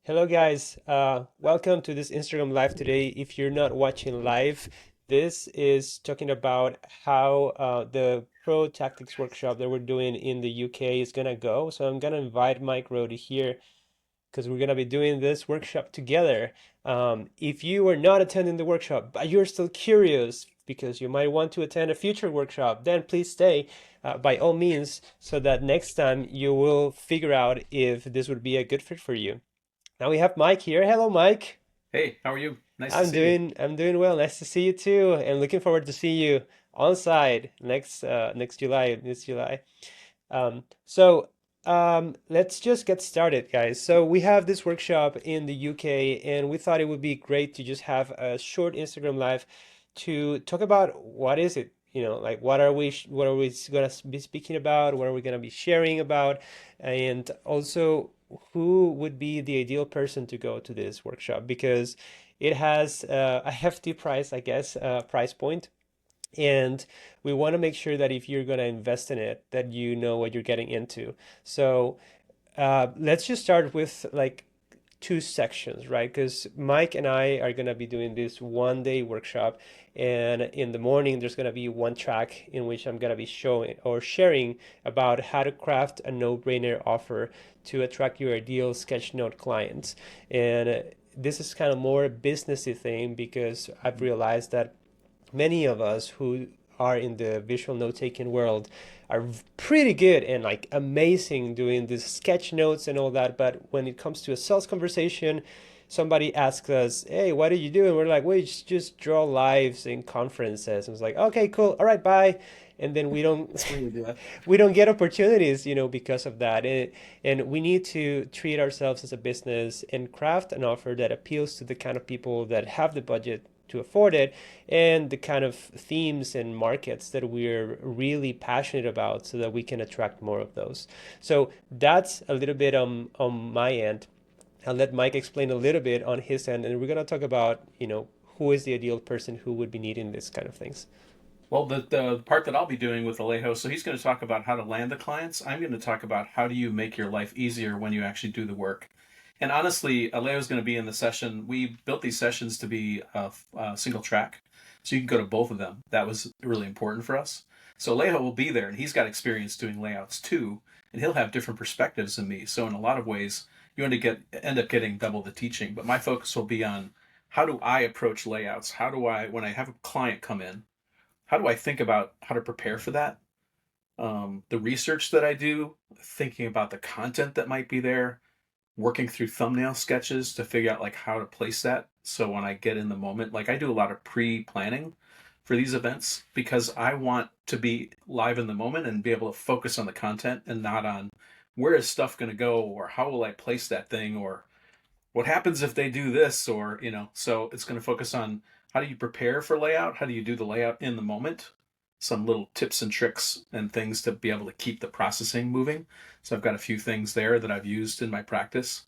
Hello, guys. Welcome to this Instagram Live today. If you're not watching live, this is talking about how the Pro Tactics workshop that we're doing in the UK is gonna go. So I'm gonna invite Mike Rohde here because we're gonna be doing this workshop together. If you are not attending the workshop, but you're still curious because you might want to attend a future workshop, then please stay by all means so that next time you will figure out if this would be a good fit for you. Now we have Mike here. Hello, Mike. Hey, how are you? Nice to I'm see you. doing well. Nice to see you too, and looking forward to see you on site next July, this July. Let's just get started, guys. So we have this workshop in the UK, and we thought it would be great to just have a short Instagram live to talk about what is it, like what are we gonna be speaking about, what are we gonna be sharing about, and also who would be the ideal person to go to this workshop because it has a hefty price, I guess, price point. And we want to make sure that if you're going to invest in it, that you know what you're getting into. So let's just start with like two sections, right? Because Mike and I are going to be doing this 1 day workshop. And in the morning, there's going to be one track in which I'm going to be showing or sharing about how to craft a no-brainer offer to attract your ideal sketchnote clients. And this is kind of more businessy thing because I've realized that many of us who are in the visual note-taking world are pretty good and like amazing doing these sketch notes and all that, but when it comes to a sales conversation, somebody asks us, hey, what do you do? And we're like, we just draw lives in conferences. And it's like, okay, cool, all right, bye. And then we don't We do that. we don't get opportunities, because of that. And we need to treat ourselves as a business and craft an offer that appeals to the kind of people that have the budget to afford it and the kind of themes and markets that we're really passionate about so that we can attract more of those. So that's a little bit on my end. I'll let Mike explain a little bit on his end, and we're going to talk about, who is the ideal person who would be needing this kind of things. Well, the part that I'll be doing with Alejo, so he's going to talk about how to land the clients. I'm going to talk about how do you make your life easier when you actually do the work. And honestly, Alejo's going to be in the session. We built these sessions to be a single track, so you can go to both of them. That was really important for us. So Alejo will be there, and he's got experience doing layouts too, and he'll have different perspectives than me. So in a lot of ways, you end up getting double the teaching. But my focus will be on how do I approach layouts? How do I, when I have a client come in, how do I think about how to prepare for that? The research that I do, thinking about the content that might be there, working through thumbnail sketches to figure out like how to place that. So when I get in the moment, like I do a lot of pre-planning for these events because I want to be live in the moment and be able to focus on the content and not on where is stuff going to go or how will I place that thing or what happens if they do this or so it's going to focus on how do you prepare for layout, how do you do the layout in the moment, some little tips and tricks and things to be able to keep the processing moving. So I've got a few things there that I've used in my practice.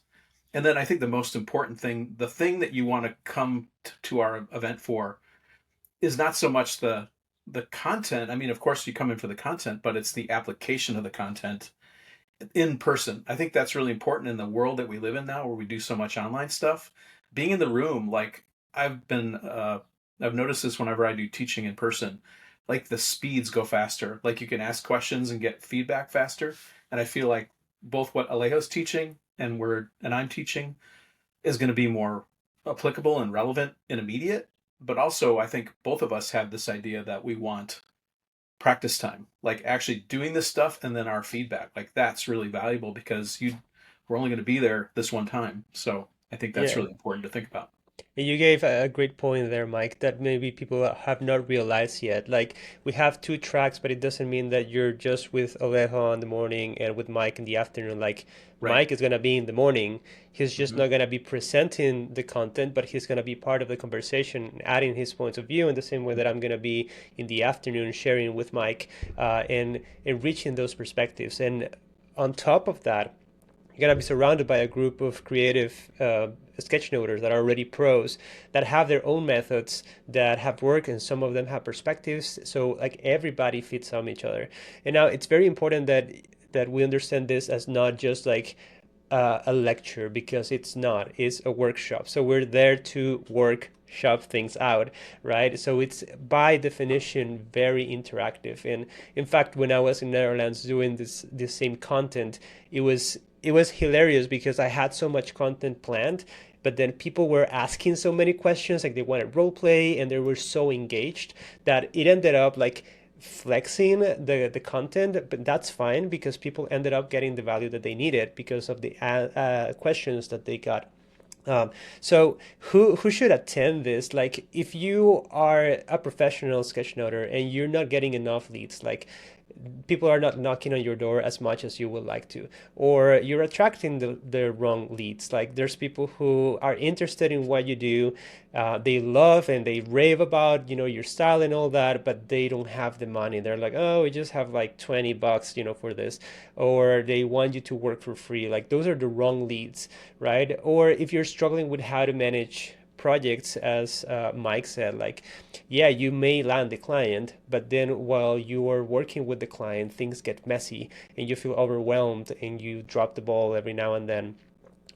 And then I think the most important thing, the thing that you want to come to our event for, is not so much the content. I mean, of course you come in for the content, but it's the application of the content in person. I think that's really important in the world that we live in now, where we do so much online stuff. Being in the room, like I've been, I've noticed this whenever I do teaching in person. Like the speeds go faster. Like you can ask questions and get feedback faster. And I feel like both what Alejo's teaching and I'm teaching is going to be more applicable and relevant and immediate. But also, I think both of us have this idea that we want practice time, like actually doing this stuff and then our feedback. Like that's really valuable because we're only going to be there this one time. So I think that's Yeah. really important to think about. You gave a great point there, Mike, that maybe people have not realized yet. Like, we have two tracks, but it doesn't mean that you're just with Alejo in the morning and with Mike in the afternoon. Like, Right. Mike is going to be in the morning. He's just Mm-hmm. not going to be presenting the content, but he's going to be part of the conversation, adding his points of view in the same way that I'm going to be in the afternoon sharing with Mike and enriching those perspectives. And on top of that, you're gonna be surrounded by a group of creative sketchnoters that are already pros that have their own methods that have worked, and some of them have perspectives. So like everybody feeds on each other. And now it's very important that we understand this as not just like a lecture because it's not. It's a workshop. So we're there to workshop things out, right? So it's by definition very interactive. And in fact, when I was in Netherlands doing this same content, it was hilarious because I had so much content planned, but then people were asking so many questions, like they wanted role play, and they were so engaged that it ended up like flexing the content, but that's fine because people ended up getting the value that they needed because of the questions that they got. Um, so who should attend this? Like, if you are a professional sketchnoter and you're not getting enough leads, like people are not knocking on your door as much as you would like to, or you're attracting the wrong leads. Like, there's people who are interested in what you do, they love and they rave about, your style and all that, but they don't have the money. They're like, oh, we just have like $20, for this, or they want you to work for free. Like, those are the wrong leads, right? Or if you're struggling with how to manage projects, as Mike said, like, yeah, you may land the client, but then while you are working with the client, things get messy and you feel overwhelmed and you drop the ball every now and then.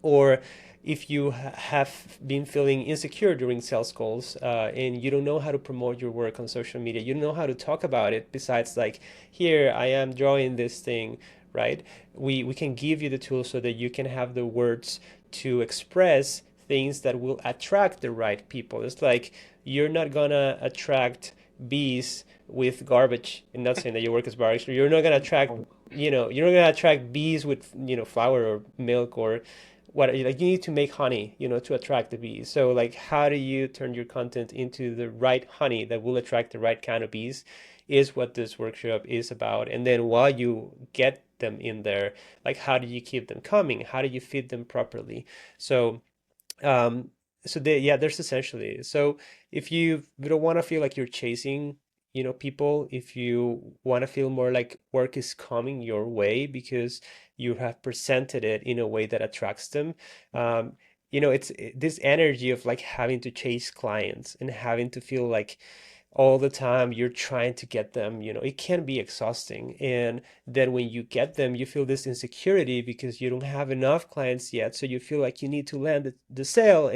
Or if you have been feeling insecure during sales calls, and you don't know how to promote your work on social media, you don't know how to talk about it besides like, here I am drawing this thing, right? We can give you the tools so that you can have the words to express things that will attract the right people. It's like, you're not gonna attract bees with garbage. And not saying that your work is garbage. You're not gonna attract, you're not gonna attract bees with, flour or milk or what. Like, you need to make honey, to attract the bees. So like, how do you turn your content into the right honey that will attract the right kind of bees, is what this workshop is about. And then while you get them in there, like, how do you keep them coming? How do you feed them properly? So um, yeah, there's essentially. So if you don't want to feel like you're chasing, people, if you want to feel more like work is coming your way because you have presented it in a way that attracts them, um, it's this energy of like having to chase clients and having to feel like all the time you're trying to get them, it can be exhausting. And then when you get them, you feel this insecurity because you don't have enough clients yet. So you feel like you need to land the sale,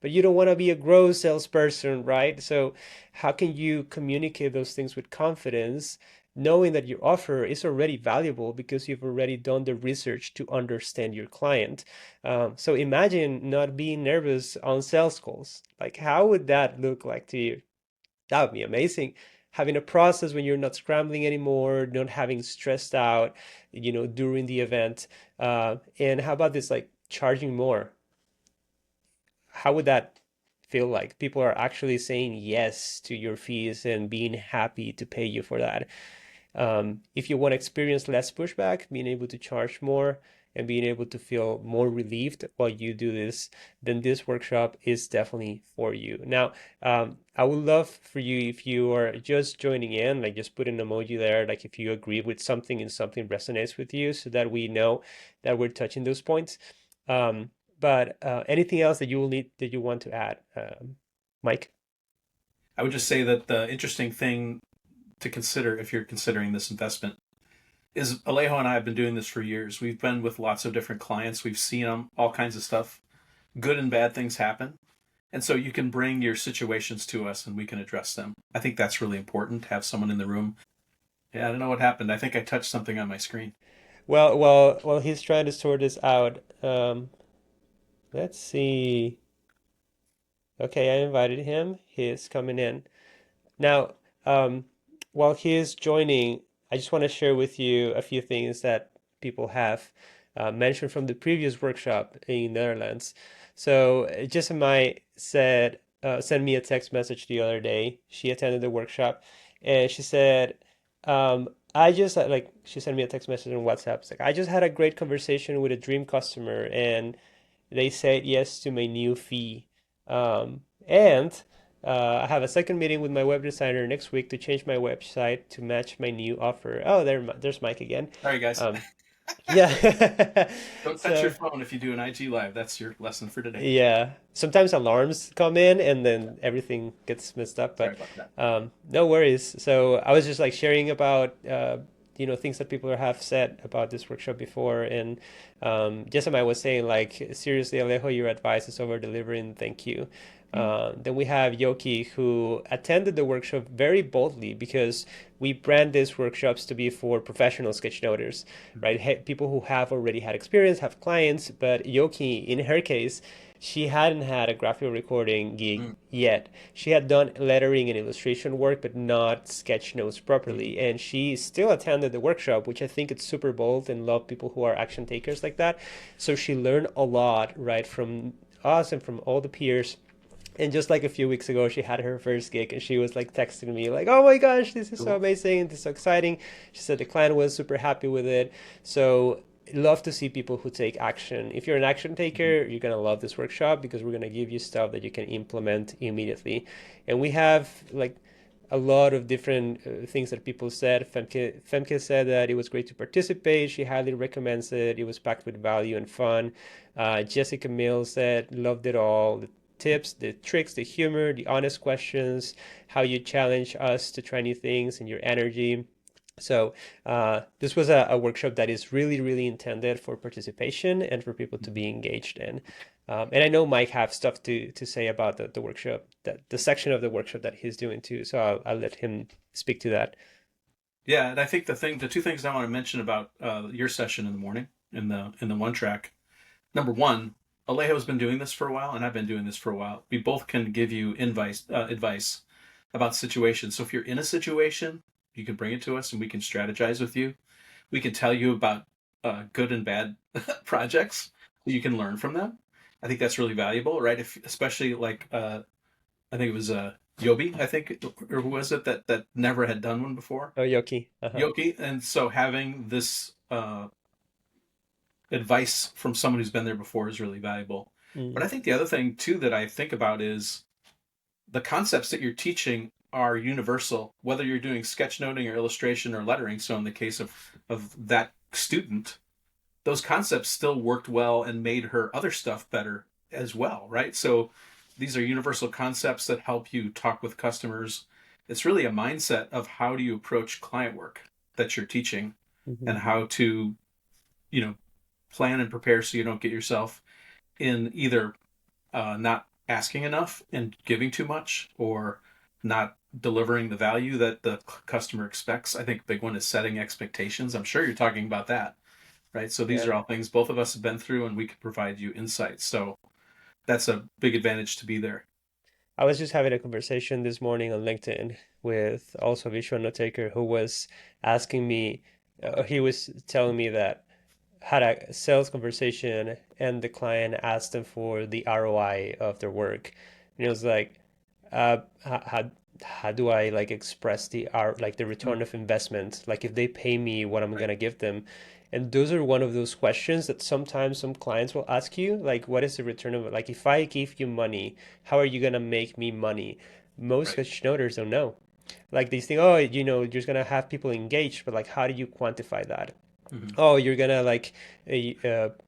but you don't want to be a gross salesperson, right? So how can you communicate those things with confidence, knowing that your offer is already valuable because you've already done the research to understand your client? So imagine not being nervous on sales calls. Like, how would that look like to you? That would be amazing. Having a process when you're not scrambling anymore, not having stressed out, during the event. And how about this, like charging more? How would that feel like? People are actually saying yes to your fees and being happy to pay you for that. If you want to experience less pushback, being able to charge more and being able to feel more relieved while you do this, then this workshop is definitely for you. Now, I would love for you, if you are just joining in, like, just put an emoji there, like if you agree with something and something resonates with you, so that we know that we're touching those points. But anything else that you will need, that you want to add, Mike? I would just say that the interesting thing to consider if you're considering this investment is Alejo and I have been doing this for years. We've been with lots of different clients. We've seen them, all kinds of stuff. Good and bad things happen. And so you can bring your situations to us and we can address them. I think that's really important to have someone in the room. Yeah, I don't know what happened. I think I touched something on my screen. Well, he's trying to sort this out. Let's see. Okay, I invited him. He's coming in. Now, while he is joining, I just want to share with you a few things that people have mentioned from the previous workshop in Netherlands. So, Jessamine said, sent me a text message the other day. She attended the workshop, and she said, I just like, she sent me a text message on WhatsApp. It's like, I just had a great conversation with a dream customer, and they said yes to my new fee. And I have a second meeting with my web designer next week to change my website to match my new offer. Oh, there's Mike again. All right, guys. Um, yeah. Don't touch your So, phone if you do an IG live. That's your lesson for today. yeah. Sometimes alarms come in and then everything gets messed up, Sorry but about that. no worries. So I was just like sharing about things that people have said about this workshop before. And Jessamine was saying, like, seriously, Alejo, your advice is over delivering. Thank you. Then we have Yoki, who attended the workshop very boldly because we brand these workshops to be for professional sketchnoters, right? People who have already had experience, have clients. But Yoki, in her case, she hadn't had a graphic recording gig Mm. yet. She had done lettering and illustration work, but not sketch notes Mm. properly. And she still attended the workshop, which I think it's super bold, and love people who are action takers like that. So she learned a lot, right, from us and from all the peers. And just like a few weeks ago, she had her first gig and she was like texting me like, "Oh my gosh, this is so Cool. amazing. This is so exciting." She said the client was super happy with it. So love to see people who take action. If you're an action taker, you're going to love this workshop because we're going to give you stuff that you can implement immediately. And we have like a lot of different things that people said. Femke said that it was great to participate. She highly recommends it. It was packed with value and fun. Jessica Mills said, loved it all. The tips, the tricks, the humor, the honest questions, how you challenge us to try new things, and your energy. So this was a workshop that is really, really intended for participation and for people to be engaged in. And I know Mike have stuff to say about the workshop, that the section of the workshop that he's doing too. So I'll let him speak to that. Yeah, and I think the two things I want to mention about your session in the morning in the one track. Number one, Alejo's been doing this for a while, and I've been doing this for a while. We both can give you advice about situations. So if you're in a situation, you can bring it to us, and we can strategize with you. We can tell you about good and bad projects, so you can learn from them. I think that's really valuable, right? If especially like I think it was Yobi, I think, or who was it that never had done one before? Oh, Yoki. Uh-huh. Yoki, and so having this advice from someone who's been there before is really valuable. But Mm. I think the other thing too that I think about is the concepts that you're teaching are universal, whether you're doing sketchnoting or illustration or lettering. So in the case of that student, those concepts still worked well and made her other stuff better as well, right? So these are universal concepts that help you talk with customers. It's really a mindset of how do you approach client work that you're teaching, and Mhm. how to, you know, plan and prepare so you don't get yourself in either not asking enough and giving too much, or not delivering the value that the customer expects. I think a big one is setting expectations. I'm sure you're talking about that, right? So these Yeah. are all things both of us have been through, and we can provide you insights. So that's a big advantage to be there. I was just having a conversation this morning on LinkedIn with also a visual note taker who was asking me, he was telling me that had a sales conversation and the client asked them for the ROI of their work. And it was like, how do I like express the like the Mm. return of investment? Like if they pay me what I'm Right, gonna give them. And those are one of those questions that sometimes some clients will ask you, like, what is the return of it? Like if I give you money, how are you gonna make me money? Most right. sketchnoters don't know. Like they think, oh, you're just gonna have people engaged, but like how do you quantify that? Hmm. Oh, you're gonna like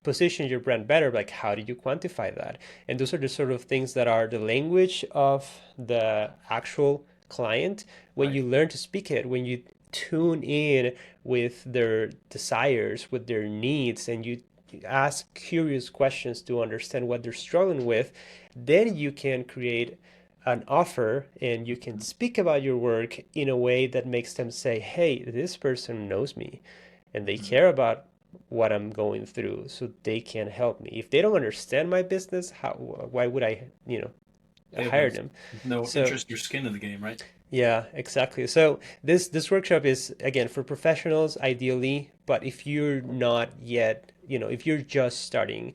position your brand better. Like, how do you quantify that? And those are the sort of things that are the language of the actual client. When Right. you learn to speak it, when you tune in with their desires, with their needs, and you ask curious questions to understand what they're struggling with, then you can create an offer and you can speak about your work in a way that makes them say, hey, this person knows me and they Hmm. care about what I'm going through, so they can help me. If they don't understand my business, why would I, They have hire them? no So interest or skin in the game, right? yeah, exactly. So this workshop is again for professionals ideally, but if you're not yet, if you're just starting,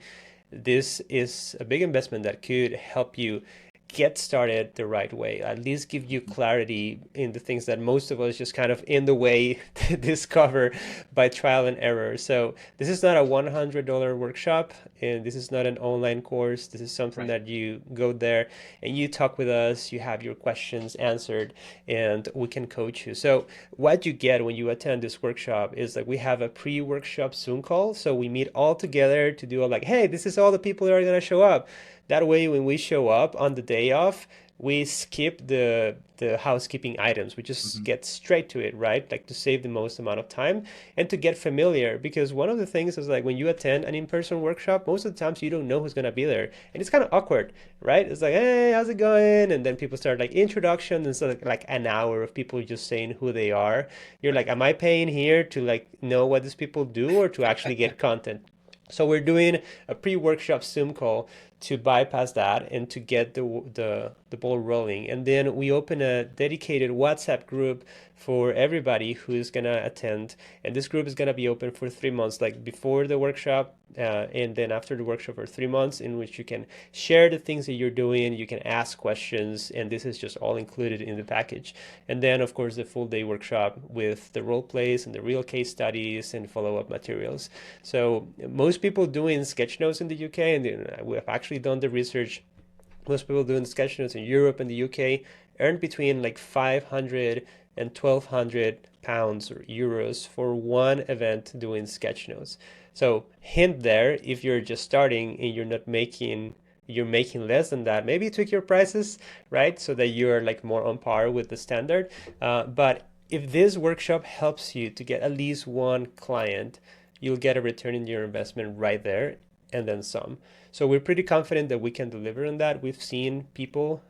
this is a big investment that could help you get started the right way, at least give you clarity in the things that most of us just kind of in the way to discover by trial and error. So this is not a $100 workshop, and this is not an online course. This is something Right. that you go there and you talk with us, you have your questions answered, and we can coach you. So what you get when you attend this workshop is like we have a pre-workshop Zoom call. So we meet all together to do a like, hey, this is all the people that are gonna show up. That way, when we show up on the day off, we skip the housekeeping items. We just Hmm. get straight to it, right? Like to save the most amount of time and to get familiar. Because one of the things is like when you attend an in-person workshop, most of the times you don't know who's gonna be there, and it's kind of awkward, right? It's like, hey, how's it going? And then people start like introduction, and so like an hour of people just saying who they are. You're like, am I paying here to like know what these people do or to actually get content? So we're doing a pre-workshop Zoom call to bypass that and to get the ball rolling. And then we open a dedicated WhatsApp group for everybody who's gonna attend. And this group is gonna be open for 3 months, like before the workshop, and then after the workshop for 3 months, in which you can share the things that you're doing, you can ask questions, and this is just all included in the package. And then, of course, the full day workshop with the role plays and the real case studies and follow-up materials. So most people doing sketch notes in the UK, and we have actually done the research. Most people doing sketch notes in Europe and the UK earn between like 500 and 1,200 pounds or euros for one event doing sketch notes. So hint there, if you're just starting and you're making less than that, maybe tweak your prices, right? So that you're like more on par with the standard. But if this workshop helps you to get at least one client, you'll get a return in your investment right there and then some. So we're pretty confident that we can deliver on that. We've seen people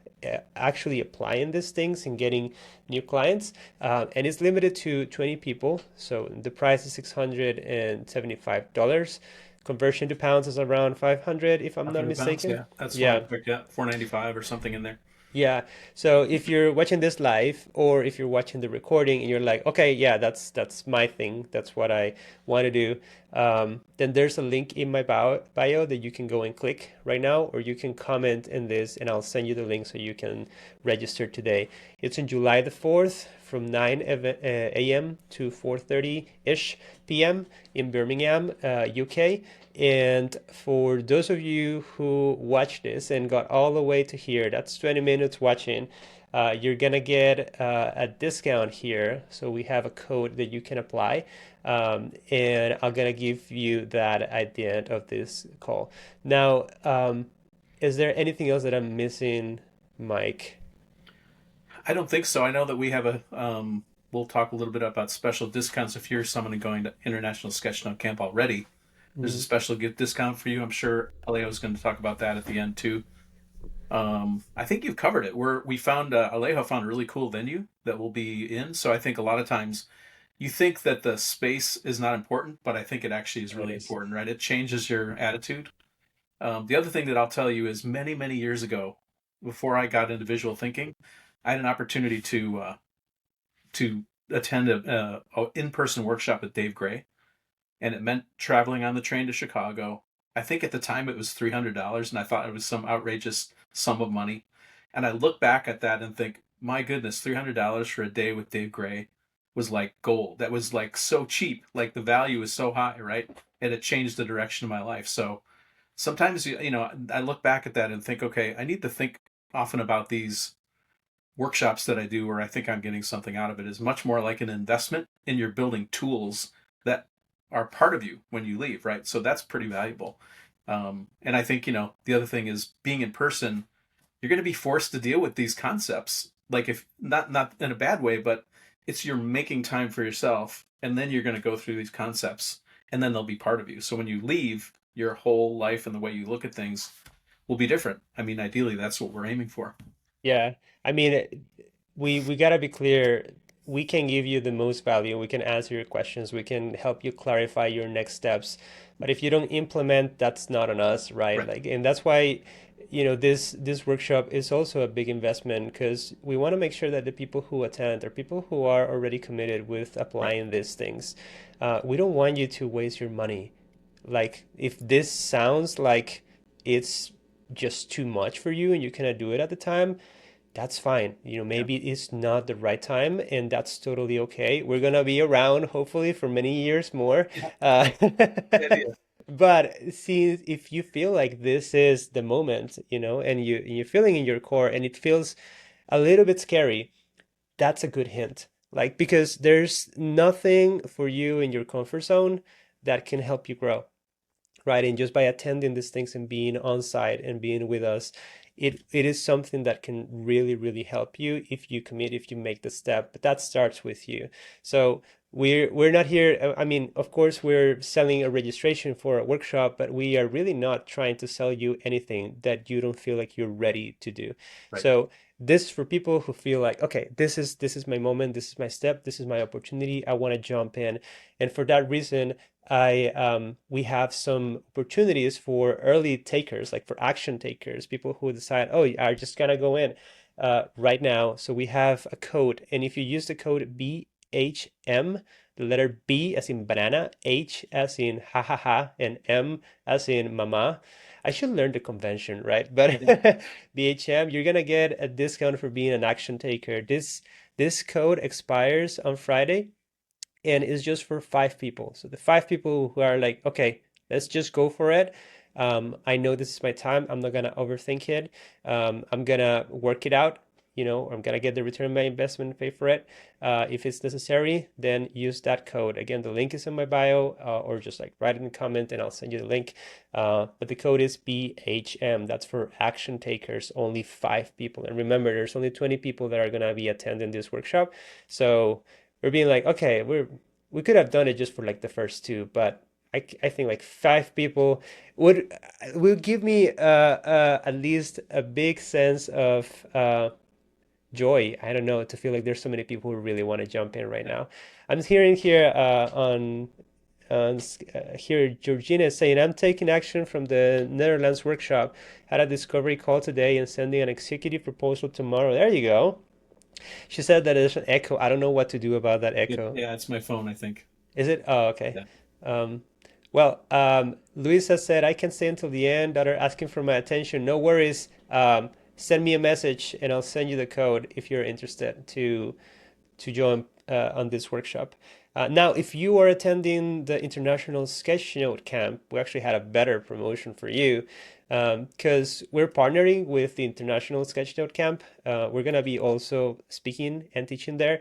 actually applying these things and getting new clients, and it's limited to 20 people. So the price is $675. Conversion to pounds is around 500, if I'm not 500 pounds, mistaken. yeah, that's what I Yeah. picked. Yeah, 495 or something in there. Yeah. So if you're watching this live or if you're watching the recording and you're like, okay, yeah, that's my thing. That's what I want to do. Then there's a link in my bio that you can go and click right now, or you can comment in this and I'll send you the link so you can register today. It's on July the 4th from 9 a.m. to 4:30-ish p.m. in Birmingham, UK. And for those of you who watch this and got all the way to here, that's 20 minutes watching, you're gonna get a discount here. So we have a code that you can apply. And I'm gonna give you that at the end of this call. Now, is there anything else that I'm missing, Mike? I don't think so. I know that we have a. We'll talk a little bit about special discounts if you're someone going to International Sketchnote Camp already. There's a Mhm. special gift discount for you. I'm sure Alejo is going to talk about that at the end too. I think you've covered it. We found Alejo found a really cool venue that we'll be in. So I think a lot of times you think that the space is not important, but I think it actually is It really is. important, right? It changes your attitude. The other thing that I'll tell you is many years ago, before I got into visual thinking, I had an opportunity to attend a in-person workshop with Dave Gray, and it meant traveling on the train to Chicago. I think at the time it was $300, and I thought it was some outrageous sum of money. And I look back at that and think, my goodness, $300 for a day with Dave Gray was like gold. That was like so cheap. Like the value is so high, right? And it changed the direction of my life. So sometimes, I look back at that and think, okay, I need to think often about these workshops that I do where I think I'm getting something out of it is much more like an investment in your building tools that are part of you when you leave, right? So that's pretty valuable. And I think, the other thing is being in person, you're going to be forced to deal with these concepts. Like if not in a bad way, but it's you're making time for yourself and then you're going to go through these concepts and then they'll be part of you. So when you leave, your whole life and the way you look at things will be different. I mean, ideally, that's what we're aiming for. Yeah. I mean, we gotta be clear. We can give you the most value. We can answer your questions. We can help you clarify your next steps. But if you don't implement, that's not on us, right? Right. Like, and that's why, this workshop is also a big investment because we want to make sure that the people who attend are people who are already committed with Right. applying these things. We don't want you to waste your money. Like, if this sounds like it's just too much for you and you cannot do it at the time, that's fine. Yeah. Maybe it's not the right time, and that's totally okay. We're gonna be around hopefully for many years more. Yeah. Uh, Good idea. but see, if you feel like this is the moment, and you're feeling in your core, and it feels a little bit scary, that's a good hint. Like because there's nothing for you in your comfort zone that can help you grow, right? And just by attending these things and being on site and being with us, it is something that can really, really help you if you commit, if you make the step. But that starts with you. So we're not here. I mean, of course, we're selling a registration for a workshop, but we are really not trying to sell you anything that you don't feel like you're ready to do. Right. So this for people who feel like, okay, this is my moment, this is my step, this is my opportunity. I want to jump in, and for that reason, I we have some opportunities for early takers, like for action takers, people who decide, oh, I just gonna go in right now. So we have a code, and if you use the code BHM, the letter B as in banana, H as in ha ha ha, and M as in mama. I should learn the convention, right? Yeah. But BHM, you're gonna get a discount for being an action taker. This code expires on Friday and is just for 5 people. So the 5 people who are like, okay, let's just go for it. I know this is my time. I'm not gonna overthink it. I'm gonna work it out. I'm gonna get the return on my investment and pay for it. If it's necessary, then use that code. Again, the link is in my bio, or just like write it in the comment and I'll send you the link. But the code is BHM. That's for action takers, only 5 people. And remember, there's only 20 people that are gonna be attending this workshop. So we're being like, okay, we could have done it just for like the first two, but I think like 5 people would give me at least a big sense of joy. I don't know, to feel like there's so many people who really want to jump in right Yeah. now. I'm hearing here here Georgina is saying, I'm taking action from the Netherlands workshop. Had a discovery call today and sending an executive proposal tomorrow. There you go. She said that there's an echo. I don't know what to do about that echo. Yeah, it's my phone, I think. Is it? Oh, okay. Yeah. Um, Luis has said, I can stay until the end. That are asking for my attention. No worries. Send me a message and I'll send you the code if you're interested to join on this workshop. Now, if you are attending the International Sketchnote Camp, we actually had a better promotion for you because we're partnering with the International Sketchnote Camp. We're going to be also speaking and teaching there.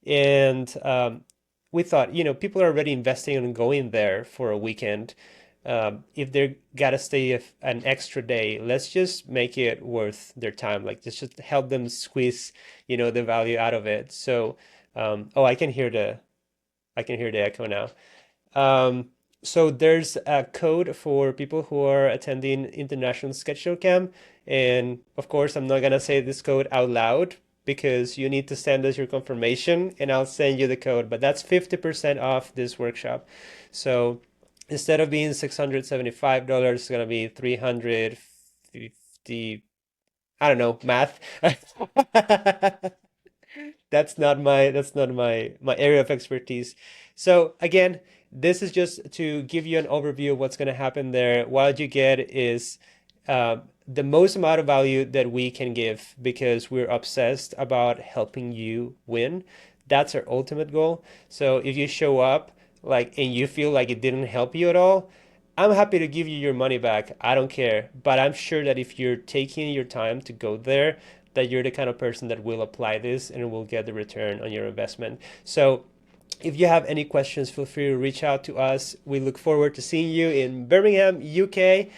And we thought, people are already investing in going there for a weekend. If they're gotta stay an extra day, let's just make it worth their time. Like just help them squeeze, the value out of it. So, oh, I can hear the echo now. So there's a code for people who are attending International Sketch Show Camp, and of course, I'm not gonna say this code out loud because you need to send us your confirmation, and I'll send you the code. But that's 50% off this workshop. So instead of being $675, it's gonna be 350. I don't know, math. That's not my area of expertise. So again, this is just to give you an overview of what's going to happen there. What you get is the most amount of value that we can give because we're obsessed about helping you win. That's our ultimate goal. So if you show up like and you feel like it didn't help you at all, I'm happy to give you your money back. I don't care. But I'm sure that if you're taking your time to go there, that you're the kind of person that will apply this and will get the return on your investment. So if you have any questions, feel free to reach out to us. We look forward to seeing you in Birmingham, UK,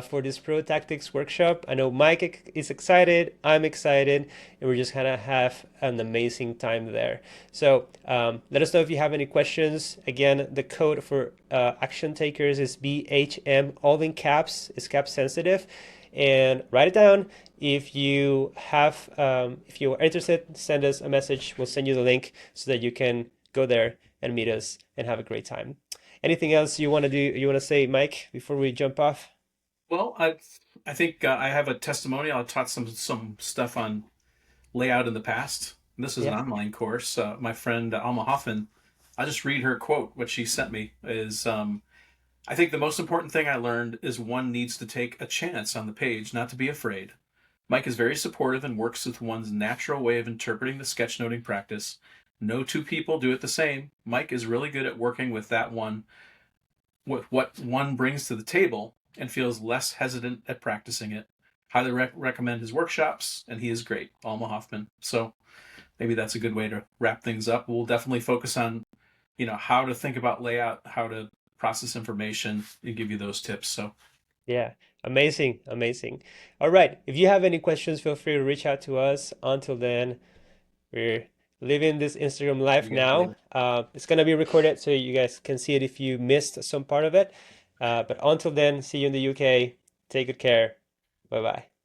for this Pro Tactics workshop. I know Mike is excited, I'm excited, and we're just gonna have an amazing time there. So let us know if you have any questions. Again, the code for action takers is BHM, all in caps, is cap sensitive, and write it down. If you are interested, send us a message. We'll send you the link so that you can go there and meet us and have a great time. Anything else you want to do? You want to say, Mike, before we jump off? Well, I think I have a testimonial. I taught some stuff on layout in the past. This is an Yeah. online course. My friend Alma Hoffman, I'll just read her quote. What she sent me is, I think the most important thing I learned is one needs to take a chance on the page, not to be afraid. Mike is very supportive and works with one's natural way of interpreting the sketchnoting practice. No two people do it the same. Mike is really good at working with that one, with what one brings to the table, and feels less hesitant at practicing it. Highly recommend his workshops, and he is great, Alma Hoffman. So maybe that's a good way to wrap things up. We'll definitely focus on, how to think about layout, how to process information, and give you those tips. So Yeah, amazing, amazing. All right, if you have any questions, feel free to reach out to us. Until then, we're living this Instagram live You got it, now. David. It's gonna be recorded so you guys can see it if you missed some part of it. But until then, see you in the UK. Take good care. Bye bye.